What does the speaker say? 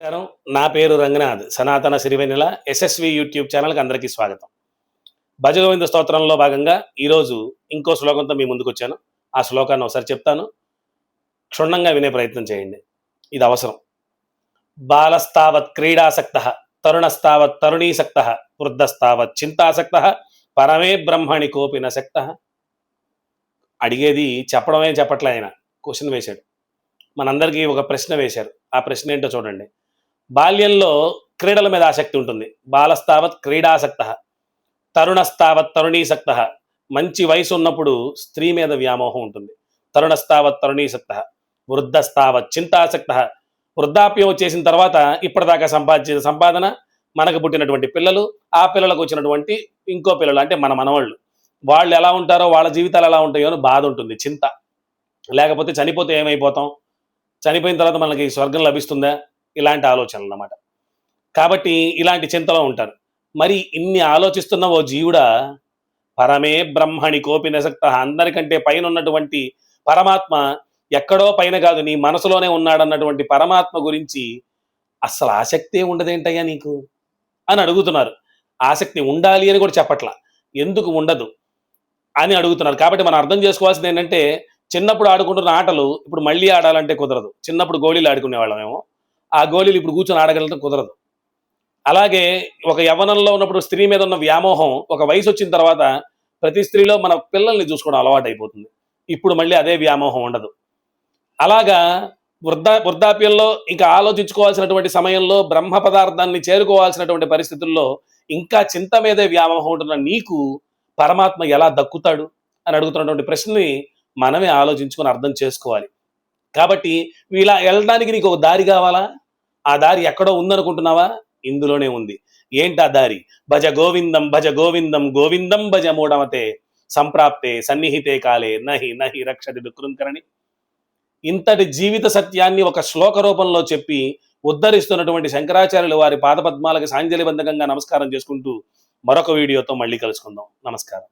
నమస్కారం. నా పేరు రంగనాథ్. సనాతన సిరివెన్నెల ఎస్ఎస్వి యూట్యూబ్ ఛానల్కి అందరికీ స్వాగతం. భజగోవింద స్తోత్రంలో భాగంగా ఈరోజు ఇంకో శ్లోకంతో మీ ముందుకు వచ్చాను. ఆ శ్లోకాన్ని ఒకసారి చెప్తాను, క్షుణ్ణంగా వినే ప్రయత్నం చేయండి. ఇది అవసరం. బాలస్తావత్ క్రీడాసక్త, తరుణస్తావత్ తరుణీసక్త, వృద్ధస్తావత్ చింతాసక్త, పరమే బ్రహ్మణి కోపి నసక్త. అడిగేది చెప్పడమే చెప్పట్లే, ఆయన క్వశ్చన్ వేశాడు. మనందరికీ ఒక ప్రశ్న వేశారు. ఆ ప్రశ్న ఏంటో చూడండి. బాల్యంలో క్రీడల మీద ఆసక్తి ఉంటుంది. బాలస్తావత్ క్రీడాసక్త, తరుణస్తావత్ తరుణీసక్త. మంచి వయసు ఉన్నప్పుడు స్త్రీ మీద వ్యామోహం ఉంటుంది. తరుణస్తావత్ తరుణీసక్త, వృద్ధస్తావత్ చింతాసక్త. వృద్ధాప్యం వచ్చేసిన తర్వాత ఇప్పటిదాకా సంపాదించిన సంపాదన, మనకు పుట్టినటువంటి పిల్లలు, ఆ పిల్లలకు వచ్చినటువంటి ఇంకో పిల్లలు అంటే మన మనవాళ్ళు, వాళ్ళు ఎలా ఉంటారో, వాళ్ళ జీవితాలు ఎలా ఉంటాయో అని బాధ ఉంటుంది, చింత. లేకపోతే చనిపోతే ఏమైపోతాం, చనిపోయిన తర్వాత మనకి స్వర్గం లభిస్తుందా, ఇలాంటి ఆలోచనలు అన్నమాట. కాబట్టి ఇలాంటి చింతలో ఉంటారు. మరి ఇన్ని ఆలోచిస్తున్న ఓ జీవుడా, పరమే బ్రహ్మణి కోపి నసక్త, అందరికంటే పైన ఉన్నటువంటి పరమాత్మ ఎక్కడో పైన కాదు, నీ మనసులోనే ఉన్నాడన్నటువంటి పరమాత్మ గురించి అస్సలు ఆసక్తే ఉండదేంటయ్యా నీకు అని అడుగుతున్నారు. ఆసక్తి ఉండాలి అని కూడా చెప్పట్లా, ఎందుకు ఉండదు అని అడుగుతున్నారు. కాబట్టి మనం అర్థం చేసుకోవాల్సింది ఏంటంటే, చిన్నప్పుడు ఆడుకుంటున్న ఆటలు ఇప్పుడు మళ్ళీ ఆడాలంటే కుదరదు. చిన్నప్పుడు గోళీలు ఆడుకునేవాళ్ళమేమో, ఆ గోళీలు ఇప్పుడు కూర్చొని ఆడగలటం కుదరదు. అలాగే ఒక యవ్వనంలో ఉన్నప్పుడు స్త్రీ మీద ఉన్న వ్యామోహం ఒక వయసు వచ్చిన తర్వాత ప్రతి స్త్రీలో మన పిల్లల్ని చూసుకోవడం అలవాటు అయిపోతుంది. ఇప్పుడు మళ్ళీ అదే వ్యామోహం ఉండదు. అలాగా వృద్ధాప్యంలో ఇంకా ఆలోచించుకోవాల్సినటువంటి సమయంలో, బ్రహ్మ పదార్థాన్ని చేరుకోవాల్సినటువంటి పరిస్థితుల్లో ఇంకా చింత మీదే వ్యామోహం ఉంటున్న నీకు పరమాత్మ ఎలా దక్కుతాడు అని అడుగుతున్నటువంటి ప్రశ్నని మనమే ఆలోచించుకొని అర్థం చేసుకోవాలి. కాబట్టి ఇలా వెళ్ళడానికి నీకు ఒక దారి కావాలా? ఆ దారి ఎక్కడో ఉందనుకుంటున్నావా? ఇందులోనే ఉంది. ఏంటా దారి? భజ గోవిందం భజ గోవిందం గోవిందం భజ మూఢమతే, సంప్రాప్తే సన్నిహితే కాలే నహి నహి రక్షతి దుఃఖృంకరణి. ఇంతటి జీవిత సత్యాన్ని ఒక శ్లోక రూపంలో చెప్పి ఉద్ధరిస్తున్నటువంటి శంకరాచార్యులు వారి పాదపద్మాలకు సాంజలిబంధకంగా నమస్కారం చేసుకుంటూ మరొక వీడియోతో మళ్ళీ కలుసుకుందాం. నమస్కారం.